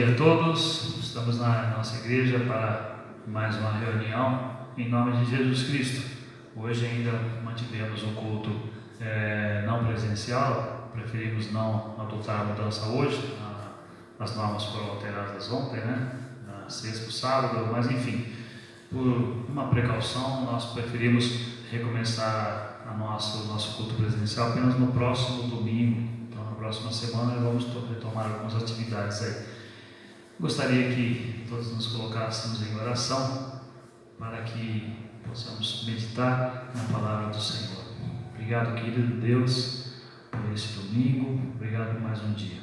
dia a todos. Estamos na nossa igreja para mais uma reunião em nome de Jesus Cristo. Hoje ainda mantivemos um culto não presencial, preferimos não adotar a mudança hoje. As normas foram alteradas ontem, na sexta para o sábado, mas enfim, por uma precaução, nós preferimos recomeçar o nosso culto presencial apenas no próximo domingo. Então, na próxima semana, vamos retomar algumas atividades aí. Gostaria que todos nos colocássemos em oração para que possamos meditar na palavra do Senhor. Obrigado, querido Deus, por esse domingo. Obrigado por mais um dia.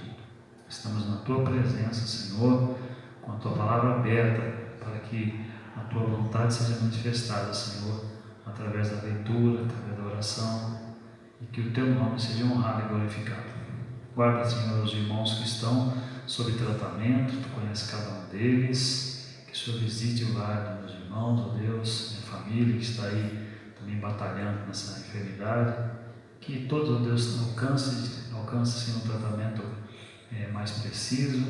Estamos na Tua presença, Senhor, com a Tua palavra aberta, para que a Tua vontade seja manifestada, Senhor, através da leitura, através da oração, e que o Teu nome seja honrado e glorificado. Guarda, Senhor, os irmãos que estão sob tratamento, Tu conheces cada um deles, que o Senhor visite o lar dos meus irmãos, ó Deus, minha família que está aí também batalhando nessa enfermidade, que todos, ó Deus, alcance, Senhor, um tratamento mais preciso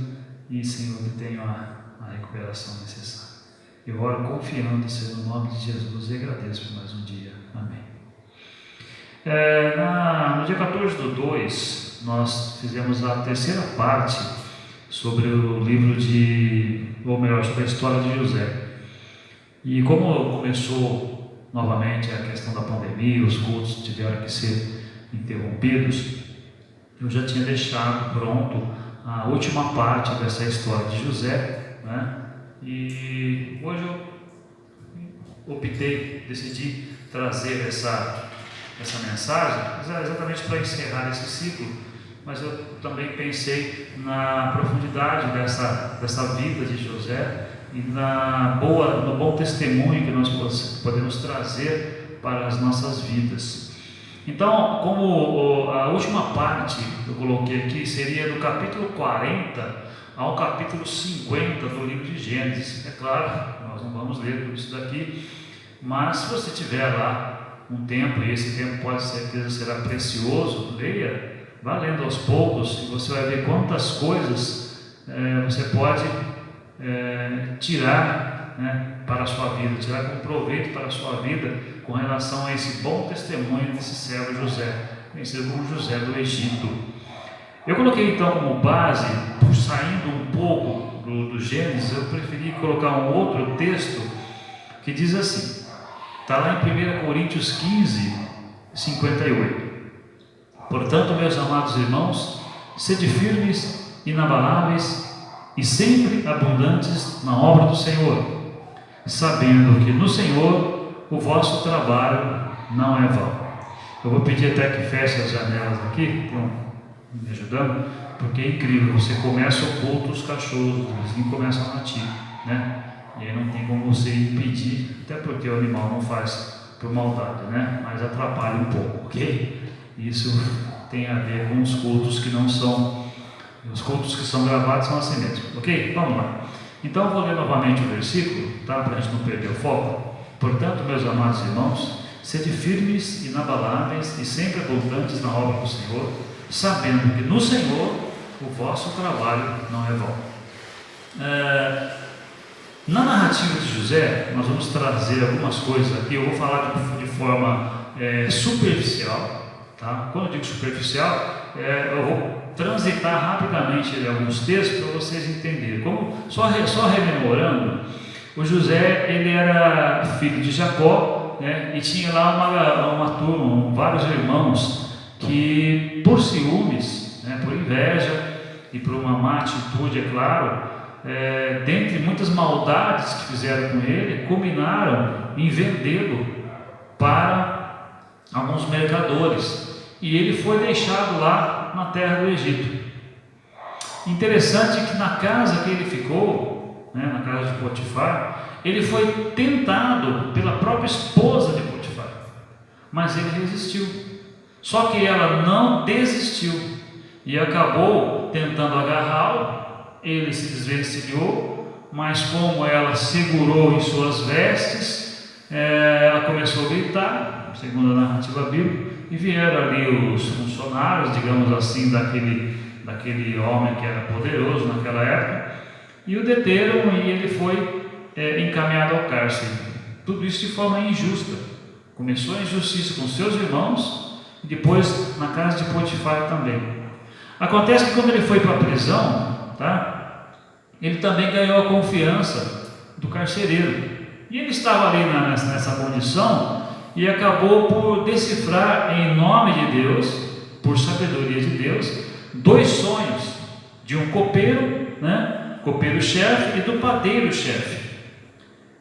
e, Senhor, que tenham a recuperação necessária. Eu oro confiando, Senhor, no nome de Jesus, e agradeço por mais um dia. Amém. No dia 14/2, nós fizemos a terceira parte sobre o livro sobre a história de José. E como começou novamente a questão da pandemia, os cultos tiveram que ser interrompidos, eu já tinha deixado pronto a última parte dessa história de José, E hoje eu decidi trazer essa mensagem exatamente para encerrar esse ciclo, mas eu também pensei na profundidade dessa vida de José e no bom testemunho que nós podemos trazer para as nossas vidas. Então, como a última parte que eu coloquei aqui seria do capítulo 40 ao capítulo 50 do livro de Gênesis. É claro, nós não vamos ler tudo isso daqui, mas se você tiver lá um tempo, e esse tempo pode certeza será precioso, leia, vá lendo aos poucos, e você vai ver quantas coisas você pode tirar para a sua vida, tirar como proveito para a sua vida com relação a esse bom testemunho desse servo José, conhecido como José do Egito. Eu coloquei então como base, saindo um pouco do Gênesis, eu preferi colocar um outro texto que diz assim, está lá em 1 Coríntios 15, 58. Portanto, meus amados irmãos, sede firmes, inabaláveis e sempre abundantes na obra do Senhor, sabendo que no Senhor o vosso trabalho não é vão. Eu vou pedir até que feche as janelas aqui, estão me ajudando, porque é incrível, você começa o culto, os cachorros, eles começam a latir, E aí não tem como você impedir, até porque o animal não faz por maldade, Mas atrapalha um pouco, ok? Isso tem a ver com os cultos que não são, os cultos que são gravados são assim mesmo, ok? Vamos lá. Então eu vou ler novamente o versículo, para a gente não perder o foco. Portanto, meus amados irmãos, sede firmes, inabaláveis e sempre abundantes na obra do Senhor, sabendo que no Senhor o vosso trabalho não é vão. Na narrativa de José, nós vamos trazer algumas coisas aqui. Eu vou falar de forma superficial, tá? Quando eu digo superficial, eu vou transitar rapidamente alguns textos para vocês entenderem. Só rememorando, o José, ele era filho de Jacó, e tinha lá uma turma, vários irmãos, que por ciúmes, por inveja e por uma má atitude, é claro, dentre muitas maldades que fizeram com ele, combinaram em vendê-lo para alguns mercadores, e ele foi deixado lá na terra do Egito. Interessante que na casa que ele ficou, na casa de Potifar, ele foi tentado pela própria esposa de Potifar, mas ele resistiu. Só que ela não desistiu e acabou tentando agarrá-lo. Ele se desvencilhou, mas como ela segurou em suas vestes, ela começou a gritar, segundo a narrativa bíblica, e vieram ali os funcionários, digamos assim, daquele homem que era poderoso naquela época, e o deteram e ele foi encaminhado ao cárcere. Tudo isso de forma injusta. Começou a injustiça com seus irmãos e depois na casa de Potifar também. Acontece que quando ele foi para a prisão, tá? Ele também ganhou a confiança do carcereiro. E ele estava ali nessa condição e acabou por decifrar em nome de Deus, por sabedoria de Deus, 2 sonhos de um copeiro, né? Copeiro-chefe e do padeiro-chefe.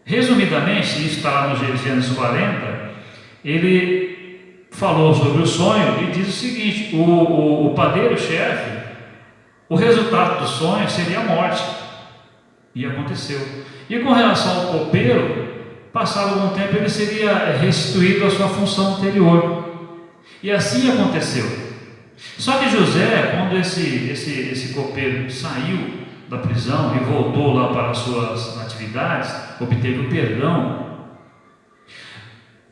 Resumidamente, isso está lá no Gênesis 40, ele falou sobre o sonho e diz o seguinte: o padeiro-chefe, o resultado do sonho seria a morte, e aconteceu. E com relação ao copeiro, passado algum tempo ele seria restituído à sua função anterior, e assim aconteceu. Só que José, quando esse copeiro saiu da prisão e voltou lá para as suas atividades, obteve o perdão,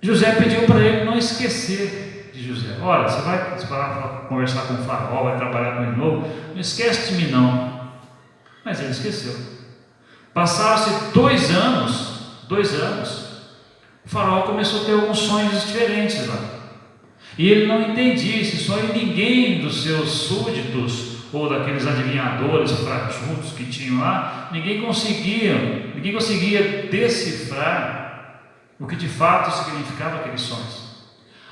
José pediu para ele não esquecer de José. Olha, você vai conversar com o faraó, vai trabalhar com ele de novo, não esquece de mim não. Mas ele esqueceu. Passaram-se 2 anos, o faraó começou a ter alguns sonhos diferentes lá, e ele não entendia esse sonho. Ninguém dos seus súditos ou daqueles adivinhadores frajudos que tinham lá, ninguém conseguia decifrar o que de fato significava aqueles sonhos.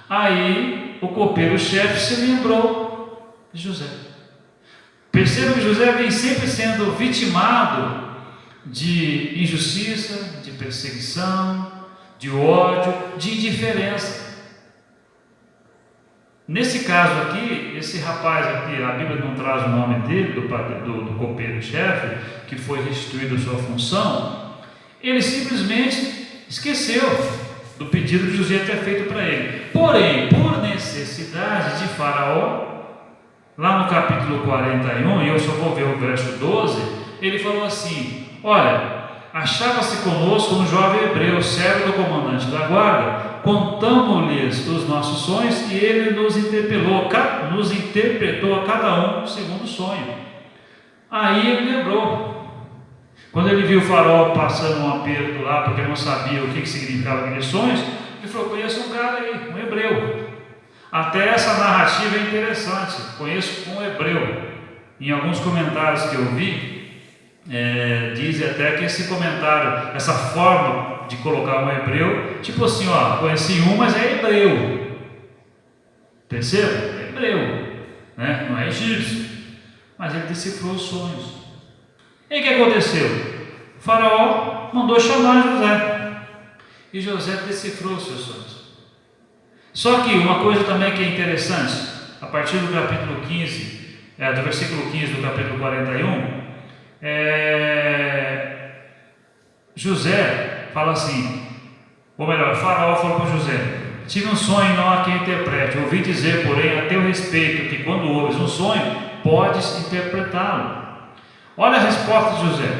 Aí o copeiro-chefe se lembrou de José. Perceba que José vem sempre sendo vitimado de injustiça, de perseguição, de ódio, de indiferença. Nesse caso aqui, esse rapaz aqui, a Bíblia não traz o nome dele, do copeiro-chefe, que foi restituído a sua função, ele simplesmente esqueceu do pedido que José tinha feito para ele. Porém, por necessidade de Faraó, lá no capítulo 41, e eu só vou ver o verso 12, ele falou assim: olha, achava-se conosco um jovem hebreu, servo do comandante da guarda. Contamos-lhes os nossos sonhos e ele nos interpretou a cada um segundo o sonho. Aí ele lembrou, quando ele viu o faraó passando um aperto lá, porque não sabia o que significava aqueles sonhos, ele falou: conheço um cara aí, um hebreu. Até essa narrativa é interessante, conheço um hebreu. Em alguns comentários que eu vi, dizem até que esse comentário, essa forma de colocar um hebreu, tipo assim, ó, conheci um, mas é hebreu. Perceba? É hebreu, né? Não é egípcio. Mas ele decifrou os sonhos. E o que aconteceu? O faraó mandou chamar José, e José decifrou os seus sonhos. Só que uma coisa também que é interessante, a partir do capítulo 15, do versículo 15 do capítulo 41, José fala assim, ou melhor, Faraó falou para José: tive um sonho, não há quem interprete. Ouvi dizer, porém, a teu respeito, que quando ouves um sonho, podes interpretá-lo. Olha a resposta de José: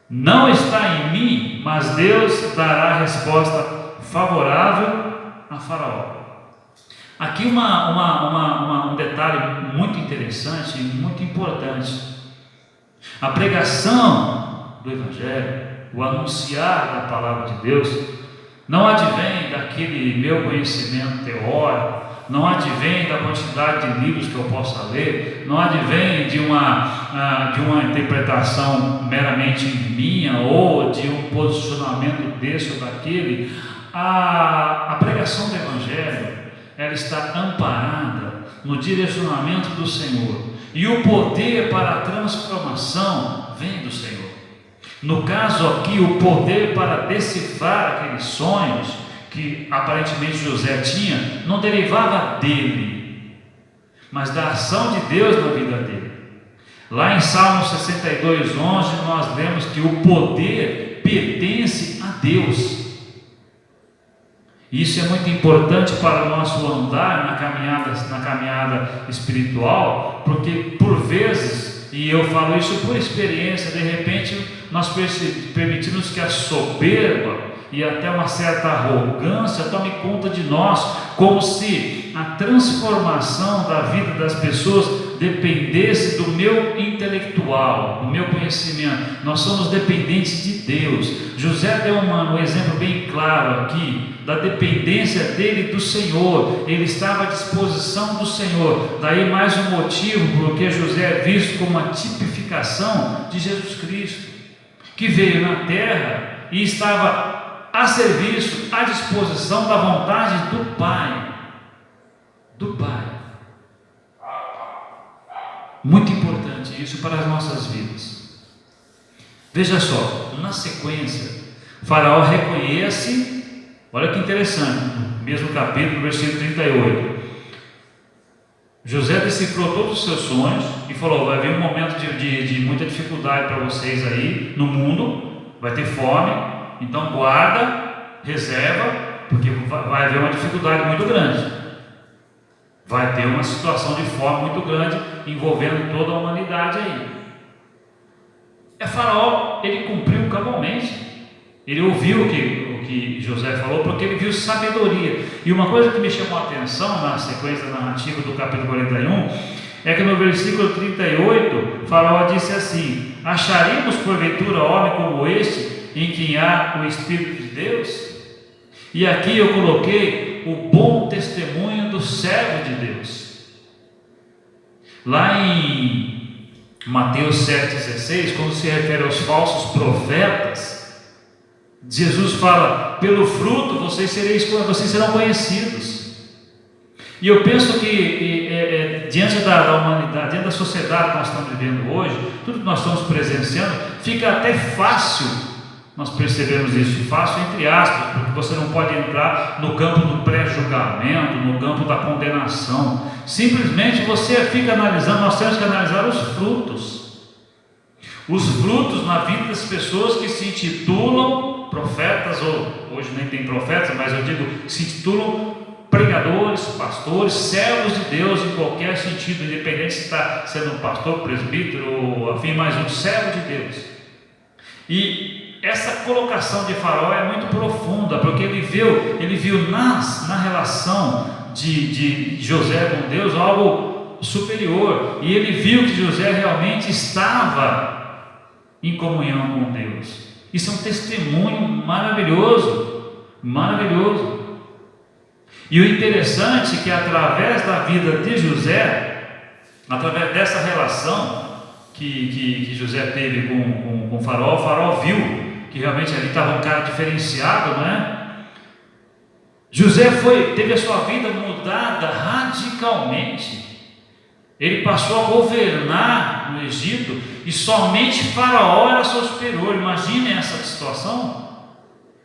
não está em mim, mas Deus dará a resposta favorável a Faraó. Aqui um detalhe muito interessante e muito importante. A pregação do Evangelho, o anunciar da palavra de Deus, não advém daquele meu conhecimento teórico, não advém da quantidade de livros que eu possa ler, não advém de uma interpretação meramente minha ou de um posicionamento desse ou daquele. A pregação do Evangelho, ela está amparada no direcionamento do Senhor, e o poder para a transformação vem do Senhor. No caso aqui, o poder para decifrar aqueles sonhos que aparentemente José tinha, não derivava dele, mas da ação de Deus na vida dele. Lá em Salmo 62:11, nós lemos que o poder pertence a Deus. Isso é muito importante para o nosso andar na caminhada espiritual, porque por vezes, e eu falo isso por experiência, de repente nós permitimos que a soberba e até uma certa arrogância tome conta de nós, como se a transformação da vida das pessoas dependesse do meu intelectual, do meu conhecimento. Nós somos dependentes de Deus. José deu um exemplo bem claro aqui da dependência dele do Senhor. Ele estava à disposição do Senhor. Daí mais um motivo porque José é visto como uma tipificação de Jesus Cristo, que veio na terra e estava a serviço, à disposição da vontade do Pai. Do Pai. Muito importante isso para as nossas vidas. Veja só, na sequência, Faraó reconhece, olha que interessante, no mesmo capítulo, versículo 38. José decifrou todos os seus sonhos e falou: vai haver um momento de muita dificuldade para vocês aí no mundo, vai ter fome, então guarda, reserva, porque vai haver uma dificuldade muito grande. Vai ter uma situação de fome muito grande envolvendo toda a humanidade aí. Faraó, ele cumpriu cabalmente. Ele ouviu o que José falou, porque ele viu sabedoria. E uma coisa que me chamou a atenção na sequência narrativa do capítulo 41 é que no versículo 38, Faraó disse assim: acharíamos porventura homem como este, em quem há o Espírito de Deus? E aqui eu coloquei o bom testemunho do servo de Deus. Lá em Mateus 7,16, quando se refere aos falsos profetas, Jesus fala: pelo fruto vocês serão conhecidos. E eu penso que diante da humanidade, diante da sociedade que nós estamos vivendo hoje, tudo que nós estamos presenciando, fica até fácil nós percebemos isso, fácil entre aspas, porque você não pode entrar no campo do pré-julgamento, no campo da condenação. Simplesmente você fica analisando. Nós temos que analisar os frutos na vida das pessoas que se intitulam profetas, ou hoje nem tem profetas, mas eu digo, se intitulam pregadores, pastores, servos de Deus em qualquer sentido, independente se está sendo um pastor, presbítero, ou afim, mas um servo de Deus. E essa colocação de Faraó é muito profunda, porque ele viu na relação de José com Deus algo superior, e ele viu que José realmente estava em comunhão com Deus. Isso é um testemunho maravilhoso, maravilhoso. E o interessante é que através da vida de José, através dessa relação que José teve com o Faraó viu que realmente ali estava um cara diferenciado, né? José teve a sua vida mudada radicalmente. Ele passou a governar no Egito e somente Faraó era seu superior. Imagine essa situação.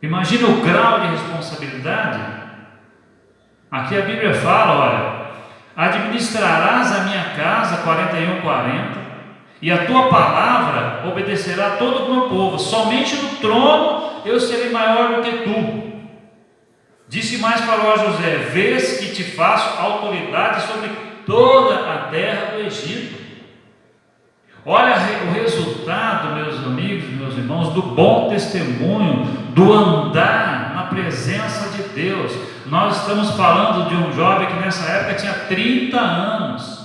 Imagine o grau de responsabilidade. Aqui a Bíblia fala, olha: administrarás a minha casa 41:40, e a tua palavra obedecerá a todo o meu povo. Somente no trono eu serei maior do que tu. Disse mais Faraó a José: vês que te faço autoridade sobre toda a terra do Egito. Olha o resultado, meus amigos, meus irmãos, do bom testemunho, do andar na presença de Deus. Nós estamos falando de um jovem que nessa época tinha 30 anos.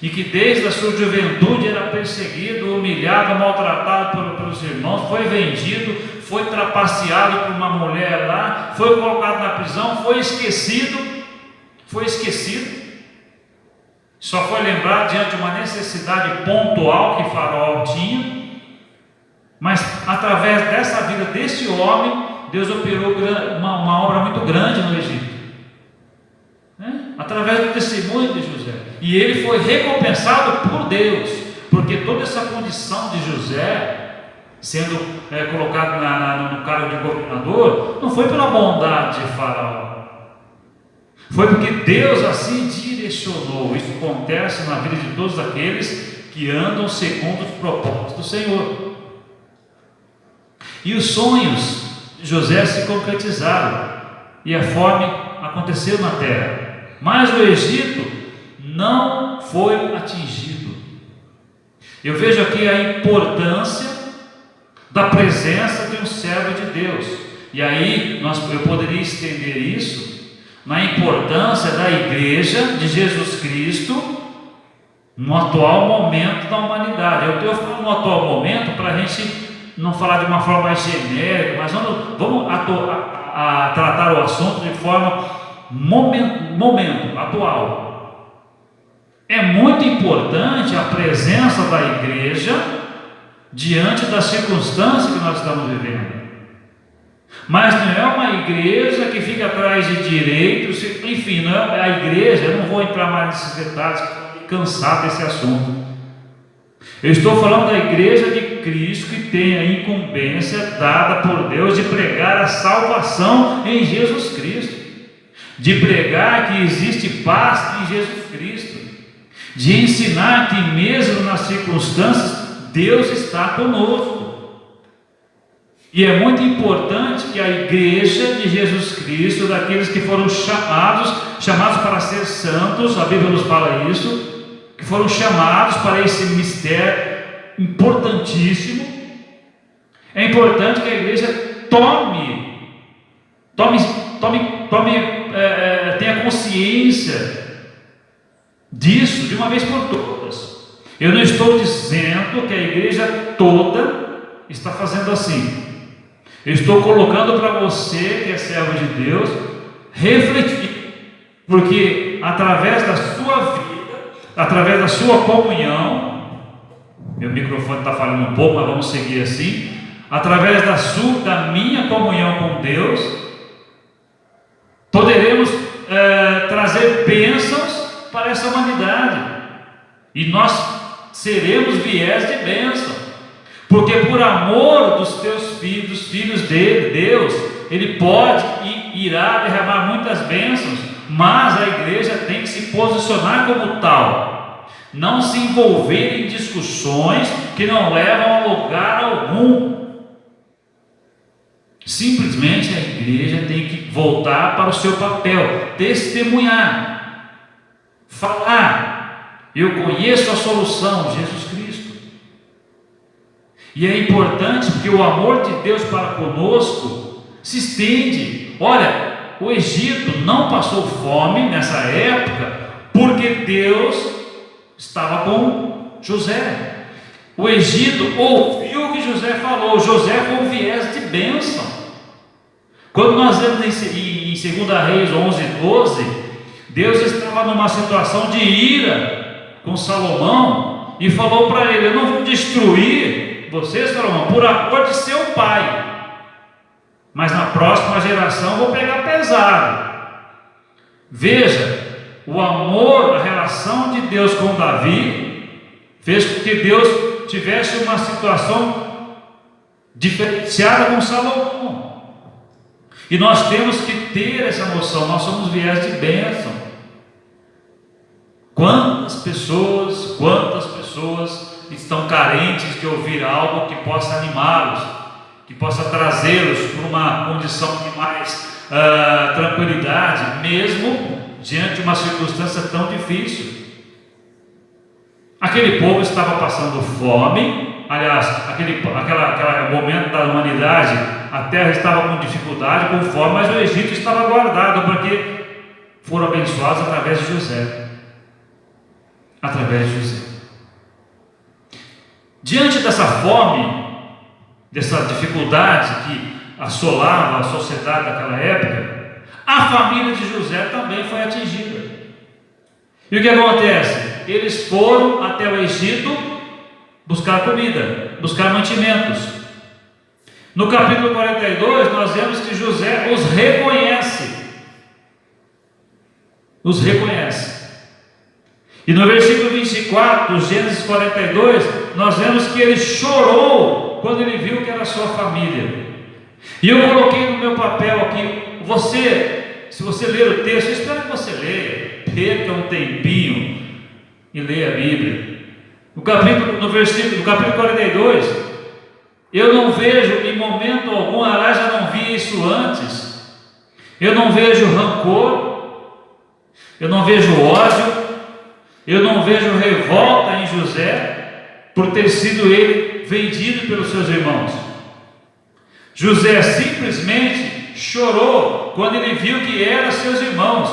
E que desde a sua juventude era perseguido, humilhado, maltratado pelos irmãos, foi vendido, foi trapaceado por uma mulher lá, foi colocado na prisão, foi esquecido, só foi lembrado diante de uma necessidade pontual que Faraó tinha, mas através dessa vida desse homem, Deus operou uma obra muito grande no Egito, né? Através do testemunho de José. E ele foi recompensado por Deus, porque toda essa condição de José, sendo colocado no cargo de governador, não foi pela bondade de Faraó, foi porque Deus assim direcionou. Isso acontece na vida de todos aqueles que andam segundo os propósitos do Senhor. E os sonhos de José se concretizaram, e a fome aconteceu na terra, mas o Egito não foi atingido. Eu vejo aqui a importância da presença de um servo de Deus, e aí eu poderia estender isso na importância da igreja de Jesus Cristo no atual momento da humanidade. Eu falo no atual momento para a gente não falar de uma forma mais genérica, mas vamos tratar o assunto de forma momento atual. É muito importante a presença da igreja diante das circunstâncias que nós estamos vivendo. Mas não é uma igreja que fica atrás de direitos, enfim, não é a igreja. Eu não vou entrar mais nesses detalhes, estou cansado desse assunto. Eu estou falando da igreja de Cristo, que tem a incumbência dada por Deus de pregar a salvação em Jesus Cristo, de pregar que existe paz em Jesus Cristo, de ensinar que mesmo nas circunstâncias Deus está conosco. E é muito importante que a igreja de Jesus Cristo, daqueles que foram chamados para ser santos, a Bíblia nos fala isso, que foram chamados para esse mistério importantíssimo. É importante que a igreja tenha consciência disso de uma vez por todas. Eu não estou dizendo que a igreja toda está fazendo assim. Eu estou colocando para você, que é servo de Deus, refletir, porque através da sua vida, através da sua comunhão, meu microfone está falando um pouco, mas vamos seguir assim, através da minha comunhão com Deus, poderemos trazer bênçãos para essa humanidade, e nós seremos viés de bênção. Porque por amor dos teus filhos, dos filhos dele, Deus, Ele pode e irá derramar muitas bênçãos, mas a igreja tem que se posicionar como tal, não se envolver em discussões que não levam a lugar algum. Simplesmente a igreja tem que voltar para o seu papel, testemunhar, falar. Eu conheço a solução, Jesus Cristo. E é importante porque o amor de Deus para conosco se estende. Olha, o Egito não passou fome nessa época porque Deus estava com José. O Egito ouviu o que José falou. José foi um viés de bênção. Quando nós vemos em 2 Reis 11:12, Deus estava numa situação de ira com Salomão e falou para ele: eu não vou destruir você, Salomão, por amor de seu pai, mas na próxima geração eu vou pegar pesado. Veja, o amor, a relação de Deus com Davi fez com que Deus tivesse uma situação diferenciada com Salomão. E nós temos que ter essa noção. Nós somos viés de bênção. Quantas pessoas estão carentes de ouvir algo que possa animá-los, que possa trazê-los para uma condição de mais tranquilidade, mesmo diante de uma circunstância tão difícil. Aquele povo estava passando fome. Aliás, aquele momento da humanidade, a terra estava com dificuldade, com fome, mas o Egito estava guardado, porque foram abençoados através de José. Diante dessa fome, dessa dificuldade que assolava a sociedade daquela época, a família de José também foi atingida. E o que acontece? Eles foram até o Egito buscar comida, buscar mantimentos. No capítulo 42, nós vemos que José os reconhece. E no versículo 24, Gênesis 42, nós vemos que ele chorou quando ele viu que era a sua família. E eu coloquei no meu papel aqui, se você ler o texto, eu espero que você leia, perca um tempinho e leia a Bíblia. No capítulo 42, eu não vejo em momento algum, aliás, já não vi isso antes, eu não vejo rancor, eu não vejo ódio, eu não vejo revolta em José por ter sido ele vendido pelos seus irmãos. José simplesmente chorou quando ele viu que eram seus irmãos.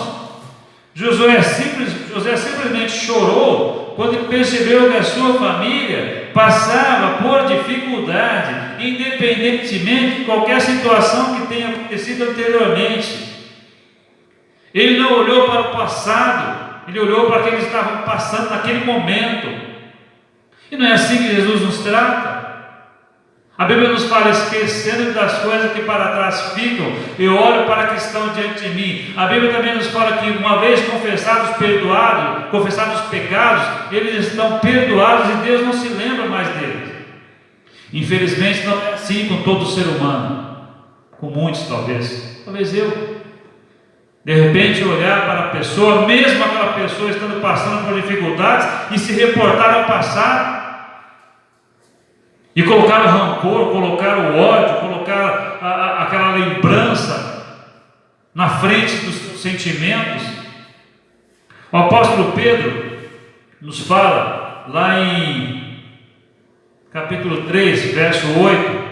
José simplesmente chorou quando percebeu que a sua família passava por dificuldade, independentemente de qualquer situação que tenha acontecido anteriormente. Ele não olhou para o passado, ele olhou para o que eles estavam passando naquele momento. E não é assim que Jesus nos trata. A Bíblia nos fala: esquecendo das coisas que para trás ficam, eu olho para que estão diante de mim. A Bíblia também nos fala que uma vez confessados os pecados, eles estão perdoados e Deus não se lembra mais deles. Infelizmente não é assim com todo ser humano, com muitos talvez eu. De repente olhar para a pessoa, mesmo aquela pessoa estando passando por dificuldades, e se reportar ao passado, e colocar o rancor, colocar o ódio, colocar aquela lembrança na frente dos sentimentos. O apóstolo Pedro nos fala lá em capítulo 3, verso 8: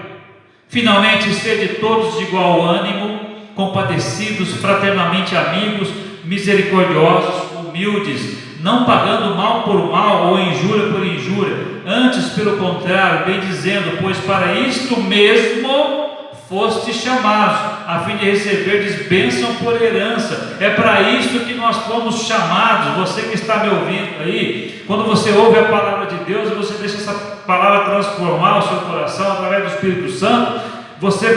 finalmente sede todos de igual ânimo, compadecidos, fraternamente amigos, misericordiosos, humildes, não pagando mal por mal ou injúria por injúria, antes pelo contrário, bem dizendo, pois para isto mesmo fostes chamados, a fim de receberdes bênção por herança. É para isto que nós fomos chamados. Você que está me ouvindo aí, quando você ouve a palavra de Deus e você deixa essa palavra transformar o seu coração através do Espírito Santo, você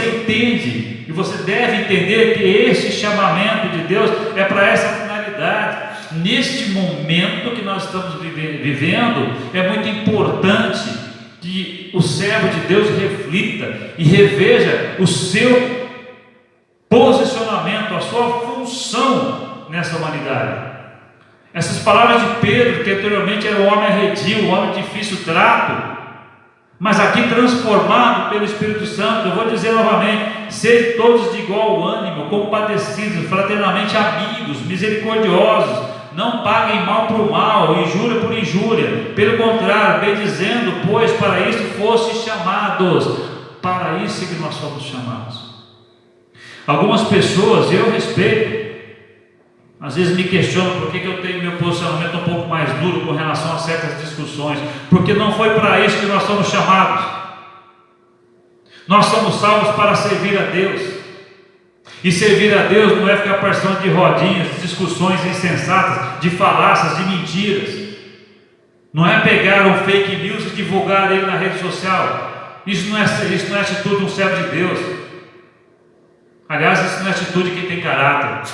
entende, e você deve entender que este chamamento de Deus é para essa finalidade. Neste momento que nós estamos vivendo, é muito importante que o servo de Deus reflita e reveja o seu posicionamento, a sua função nessa humanidade. Essas palavras de Pedro, que anteriormente era um homem arredio, um homem de difícil trato, mas aqui transformado pelo Espírito Santo, eu vou dizer novamente: sejam todos de igual ânimo, compadecidos, fraternamente amigos, misericordiosos, não paguem mal por mal, injúria por injúria, pelo contrário, bem dizendo, pois para isso fossem chamados. Para isso que nós fomos chamados. Algumas pessoas, eu respeito, às vezes me questionam por que eu tenho meu posicionamento um pouco mais duro com relação a certas discussões, porque não foi para isso que nós somos chamados. Nós somos salvos para servir a Deus, e servir a Deus não é ficar participando de rodinhas, de discussões insensatas, de falácias, de mentiras. Não é pegar um fake news e divulgar ele na rede social. Isso não é atitude de um servo de Deus. Aliás, isso não é atitude de quem tem caráter.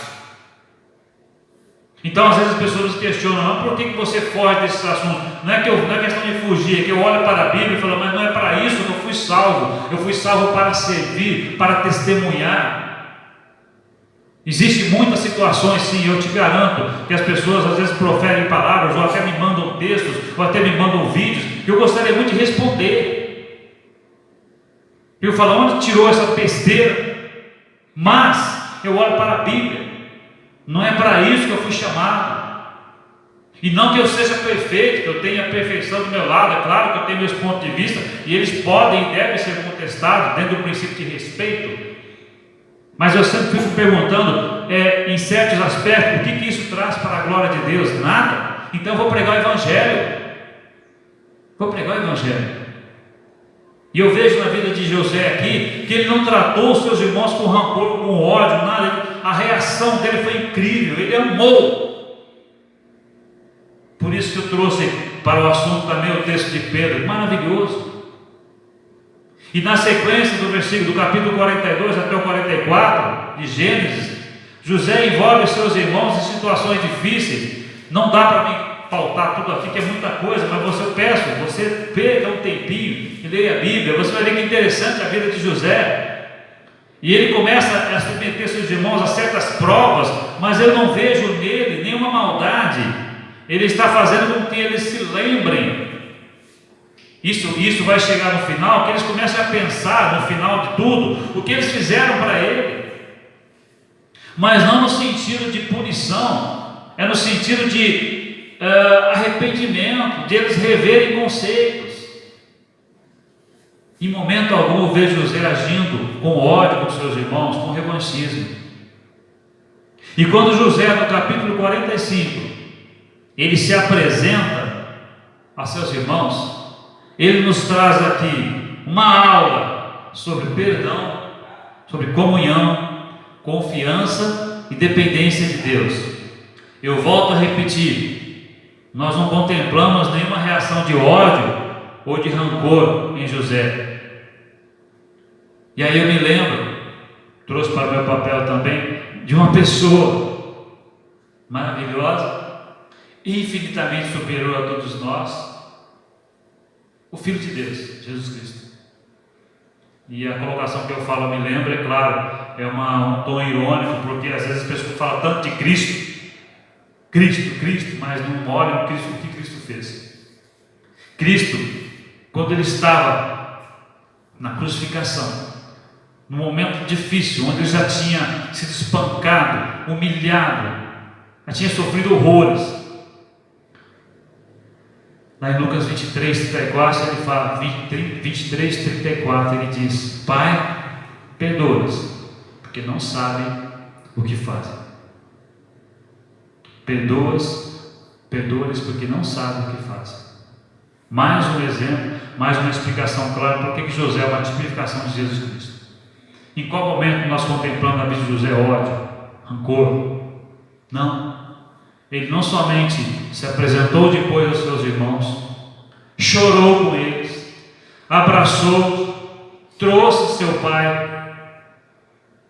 Então, às vezes as pessoas nos questionam: por que você foge desses assuntos? Não é questão de fugir, é que eu olho para a Bíblia e falo: mas não é para isso que eu fui salvo. Eu fui salvo para servir, para testemunhar. Existem muitas situações, sim, eu te garanto, que as pessoas às vezes proferem palavras, ou até me mandam textos, ou até me mandam vídeos, que eu gostaria muito de responder. Eu falo: onde tirou essa besteira? Mas eu olho para a Bíblia. Não é para isso que eu fui chamado. E não que eu seja perfeito, que eu tenha a perfeição do meu lado. É claro que eu tenho meus pontos de vista, e eles podem e devem ser contestados dentro do princípio de respeito. Mas eu sempre fico perguntando, em certos aspectos, o que isso traz para a glória de Deus? Nada. Então eu vou pregar o Evangelho. E eu vejo na vida de José aqui, que ele não tratou os seus irmãos com rancor, com ódio, nada. A reação dele foi incrível, ele amou. Por isso que eu trouxe para o assunto também o texto de Pedro, maravilhoso. E na sequência do versículo do capítulo 42 até o 44 de Gênesis, José envolve seus irmãos em situações difíceis. Não dá para mim pautar tudo aqui, que é muita coisa, mas eu peço, você perca um tempinho e leia a Bíblia. Você vai ver que é interessante a vida de José. E ele começa a submeter seus irmãos a certas provas, mas eu não vejo nele nenhuma maldade. Ele está fazendo com que eles se lembrem. Isso vai chegar no final, que eles comecem a pensar no final de tudo, o que eles fizeram para ele. Mas não no sentido de punição, é no sentido de arrependimento, de eles reverem conceitos. Em momento algum eu vejo José agindo com ódio com seus irmãos, com revanchismo. E quando José, no capítulo 45, ele se apresenta a seus irmãos, ele nos traz aqui uma aula sobre perdão, sobre comunhão, confiança e dependência de Deus. Eu volto a repetir, nós não contemplamos nenhuma reação de ódio ou de rancor em José. E aí eu me lembro, trouxe para o meu papel também, de uma pessoa maravilhosa, infinitamente superior a todos nós, o Filho de Deus, Jesus Cristo. E a colocação que eu falo, eu me lembro, é claro, é um tom irônico, porque às vezes as pessoas falam tanto de Cristo, mas não olham o que Cristo fez. Cristo, quando ele estava na crucificação, num momento difícil, onde ele já tinha sido espancado, humilhado, já tinha sofrido horrores. Lá em Lucas 23, 34, ele fala, 23, 34, ele diz: Pai, perdoa-os, porque não sabem o que fazem. Perdoa-lhes, porque não sabem o que fazem. Mais um exemplo, mais uma explicação clara por que José é uma tipificação de Jesus Cristo. Em qual momento nós contemplamos na vida de José ódio, rancor? Não. Ele não somente se apresentou depois aos seus irmãos, chorou com eles, abraçou, trouxe seu pai,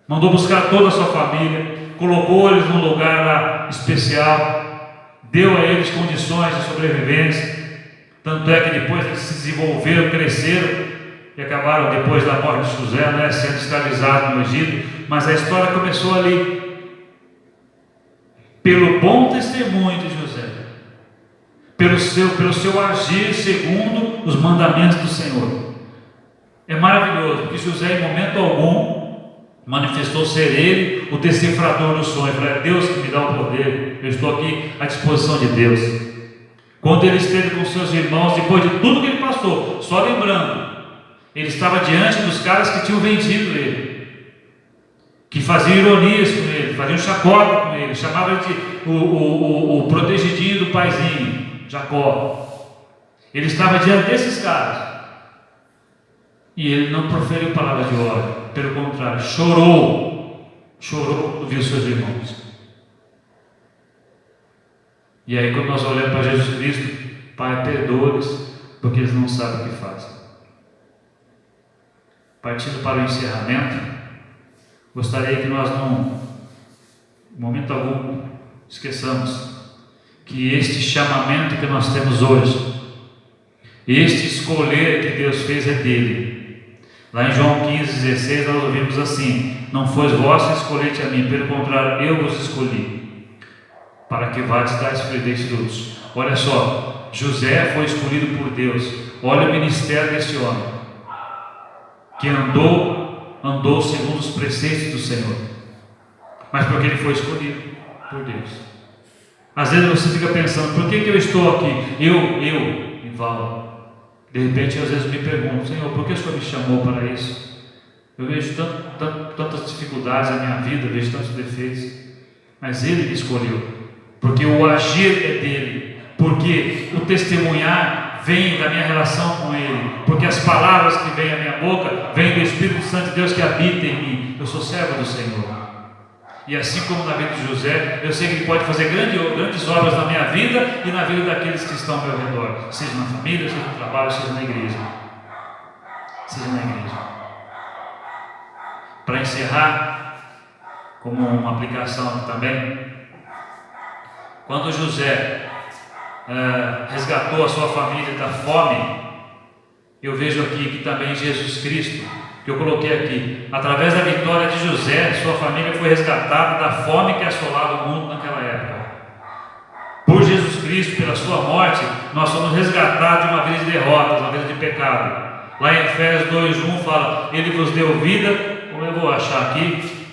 mandou buscar toda a sua família, colocou eles num lugar lá especial, deu a eles condições de sobrevivência. Tanto é que depois eles se desenvolveram, cresceram e acabaram, depois da morte de José, sendo escravizados no Egito. Mas a história começou ali, pelo bom testemunho de José, pelo seu agir segundo os mandamentos do Senhor. É maravilhoso, porque José, em momento algum, manifestou ser ele o decifrador do sonho. É Deus que me dá o poder, eu estou aqui à disposição de Deus. Quando ele esteve com seus irmãos, depois de tudo que ele passou, só lembrando, ele estava diante dos caras que tinham vendido ele, que faziam ironias com ele, faziam chacota com ele, chamavam ele de o protegidinho do paizinho, Jacó. Ele estava diante desses caras, e ele não proferiu palavras de ódio, pelo contrário, chorou quando viu seus irmãos. E aí, quando nós olhamos para Jesus Cristo, Pai, perdoa-lhes, porque eles não sabem o que fazem. Partindo para o encerramento, gostaria que nós não, em momento algum, esqueçamos que este chamamento que nós temos hoje, este escolher que Deus fez é dele. Lá em João 15,16 nós ouvimos assim: não foi vós que escolheste a mim, pelo contrário, eu vos escolhi, para que vades dar frutos. Olha só, José foi escolhido por Deus. Olha o ministério desse homem, que andou segundo os preceitos do Senhor, mas porque ele foi escolhido por Deus. Às vezes você fica pensando: por que eu estou aqui? Eu, Ivaldo. De repente, às vezes me pergunto: Senhor, por que o Senhor me chamou para isso? Eu vejo tantas dificuldades na minha vida, vejo tantos defeitos, mas Ele me escolheu, porque o agir é dele, porque o testemunhar vem da minha relação com Ele, porque as palavras que vêm à minha boca vêm do Espírito Santo de Deus que habita em mim. Eu sou servo do Senhor. E assim como na vida de José, eu sei que Ele pode fazer grandes obras na minha vida e na vida daqueles que estão ao meu redor, seja na família, seja no trabalho, seja na igreja. Para encerrar, como uma aplicação também, quando José resgatou a sua família da fome, eu vejo aqui que também Jesus Cristo, que eu coloquei aqui, através da vitória de José, sua família foi resgatada da fome que assolava o mundo naquela época. Por Jesus Cristo, pela sua morte, nós somos resgatados de uma vida de derrotas, uma vida de pecado. Lá em Efésios 2:1 fala: Ele vos deu vida. Como eu vou achar aqui,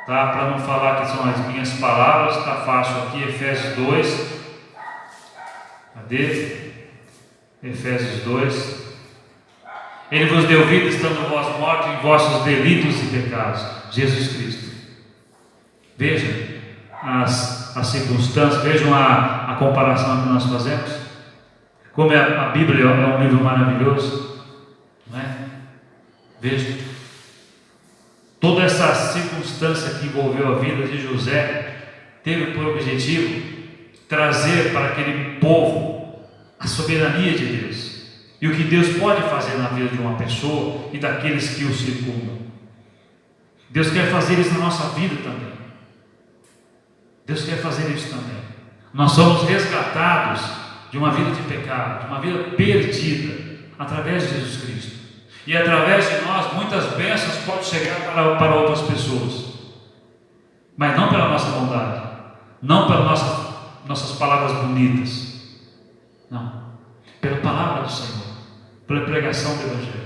tá? Para não falar que são as minhas palavras, está fácil aqui. Efésios 2. Cadê? Efésios 2. Ele vos deu vida, estando vós mortos em vossos delitos e pecados. Jesus Cristo. Veja, as as circunstâncias. Vejam a comparação que nós fazemos. Como a Bíblia é um livro maravilhoso, não é? Veja, toda essa circunstância que envolveu a vida de José teve por objetivo trazer para aquele povo a soberania de Deus e o que Deus pode fazer na vida de uma pessoa e daqueles que o circundam. Deus quer fazer isso na nossa vida também. Deus quer fazer isso também. Nós somos resgatados de uma vida de pecado, de uma vida perdida, através de Jesus Cristo. E através de nós, muitas bênçãos podem chegar para outras pessoas, mas não pela nossa bondade, não pelas nossas palavras bonitas, não, pela palavra do Senhor, pela pregação do Evangelho.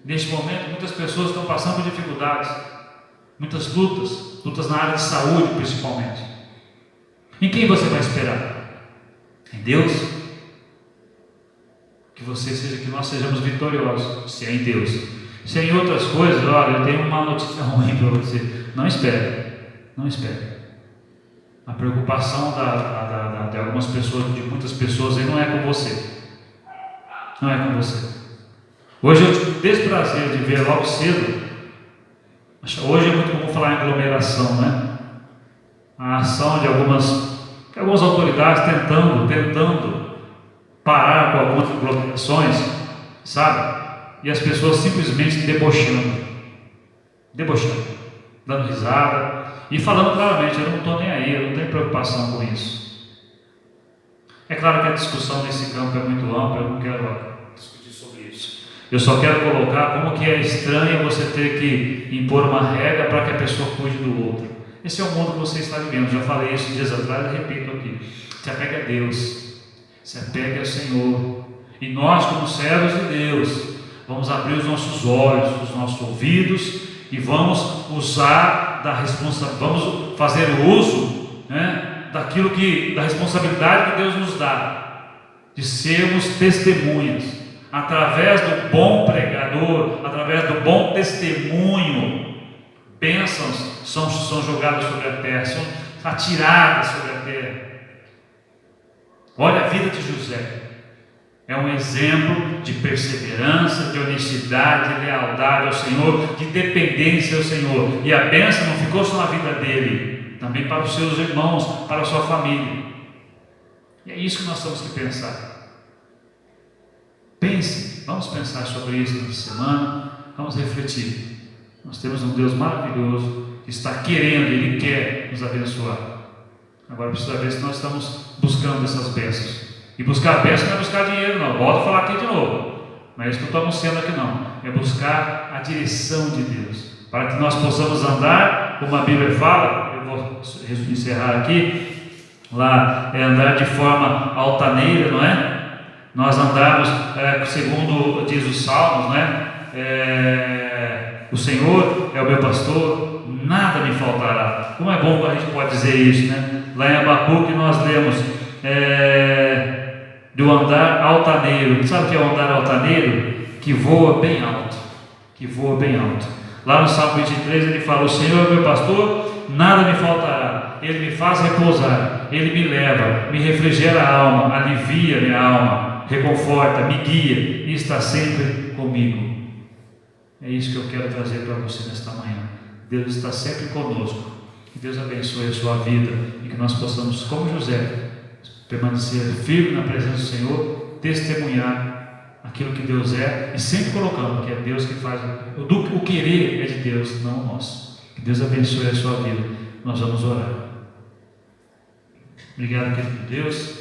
Neste momento, muitas pessoas estão passando por dificuldades, muitas lutas na área de saúde principalmente. Em quem você vai esperar? Em Deus? Que nós sejamos vitoriosos, se é em Deus. Se é em outras coisas, olha, eu tenho uma notícia ruim para você. Não espere, não espere. A preocupação de algumas pessoas, de muitas pessoas, aí não é com você. Não é com você. Hoje eu tive o desprazer de ver logo cedo. Hoje é muito comum falar em aglomeração, né? A ação de algumas autoridades tentando parar com algumas aglomerações, sabe? E as pessoas simplesmente debochando, dando risada e falando claramente: eu não estou nem aí, eu não tenho preocupação com isso. É claro que a discussão nesse campo é muito ampla, eu não quero discutir sobre isso. Eu só quero colocar como que é estranho você ter que impor uma regra para que a pessoa cuide do outro. Esse é o mundo que você está vivendo. Já falei isso dias atrás e repito aqui. Se apegue a Deus, se apegue ao Senhor. E nós, como servos de Deus, vamos abrir os nossos olhos, os nossos ouvidos e vamos usar vamos fazer o uso, né, da responsabilidade que Deus nos dá, de sermos testemunhas, através do bom pregador, através do bom testemunho. Bênçãos são jogadas sobre a terra, são atiradas sobre a terra. Olha a vida de José. É um exemplo de perseverança, de honestidade, de lealdade ao Senhor, de dependência ao Senhor. E a bênção não ficou só na vida dele, também para os seus irmãos, para a sua família. E é isso que nós temos que pensar. Pense, vamos pensar sobre isso nessa semana, vamos refletir. Nós temos um Deus maravilhoso que está querendo, Ele quer nos abençoar. Agora precisa ver se nós estamos buscando essas bênçãos. E buscar a bênção não é buscar dinheiro, não. Volto a falar aqui de novo. Não é isso que eu estou anunciando aqui, não. É buscar a direção de Deus, para que nós possamos andar, como a Bíblia fala. Eu vou encerrar aqui. Lá é andar de forma altaneira, não é? Nós andamos, segundo diz os Salmos, não é? O Senhor é o meu pastor, nada me faltará. Como é bom que a gente pode dizer isso, né? Lá em Abacuque nós lemos do andar altaneiro. Sabe o que é o andar altaneiro? Que voa bem alto. Lá no Salmo 23 ele fala: o Senhor é o meu pastor, nada me faltará. Ele me faz repousar, Ele me leva, me refrigera a alma, alivia minha alma, reconforta, me guia e está sempre comigo. É isso que eu quero trazer para você nesta manhã. Deus está sempre conosco. Que Deus abençoe a sua vida e que nós possamos, como José, permanecer firme na presença do Senhor, testemunhar aquilo que Deus é e sempre colocando que é Deus que faz. O querer é de Deus, não o nosso. Que Deus abençoe a sua vida. Nós vamos orar. Obrigado, querido Deus,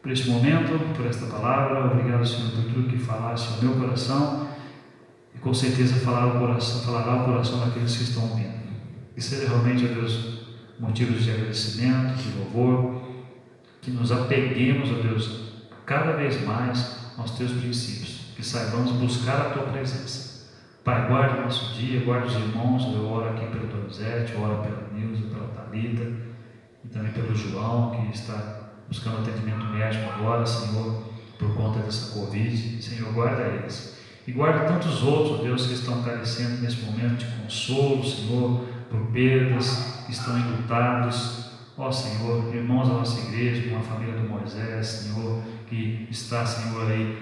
por este momento, por esta palavra. Obrigado, Senhor, por tudo que falaste ao meu coração. E com certeza falará o coração daqueles que estão ouvindo. Que seja realmente, ó Deus, motivos de agradecimento, de louvor, que nos apeguemos, ó Deus, cada vez mais aos teus princípios, que saibamos buscar a tua presença. Pai, guarda o nosso dia, guarda os irmãos. Eu oro aqui pelo Donizete, eu oro pela Nilza, pela Thalita e também pelo João, que está buscando atendimento médico agora, Senhor, por conta dessa Covid. Senhor, guarda eles. E guarda tantos outros, ó Deus, que estão carecendo nesse momento de consolo, Senhor, por perdas, que estão enlutados. Ó Senhor, irmãos da nossa igreja, como a família do Moisés, Senhor, que está, Senhor, aí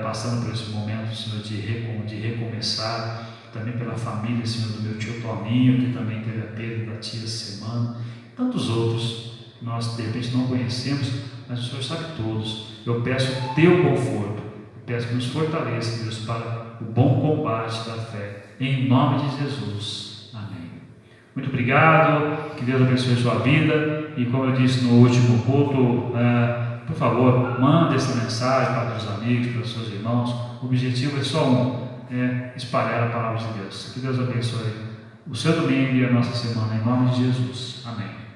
passando por esse momento, Senhor, de recomeçar, também pela família, Senhor, do meu tio Toninho, que também teve a perda da tia essa semana, tantos outros que nós de repente não conhecemos, mas o Senhor sabe todos. Eu peço o teu conforto, eu peço que nos fortaleça, Deus, para o bom combate da fé, em nome de Jesus. Amém. Muito obrigado, que Deus abençoe a sua vida, e como eu disse no último culto, por favor, mande essa mensagem para os amigos, para os seus irmãos. O objetivo é só um, espalhar a palavra de Deus. Que Deus abençoe o seu domingo e a nossa semana, em nome de Jesus. Amém.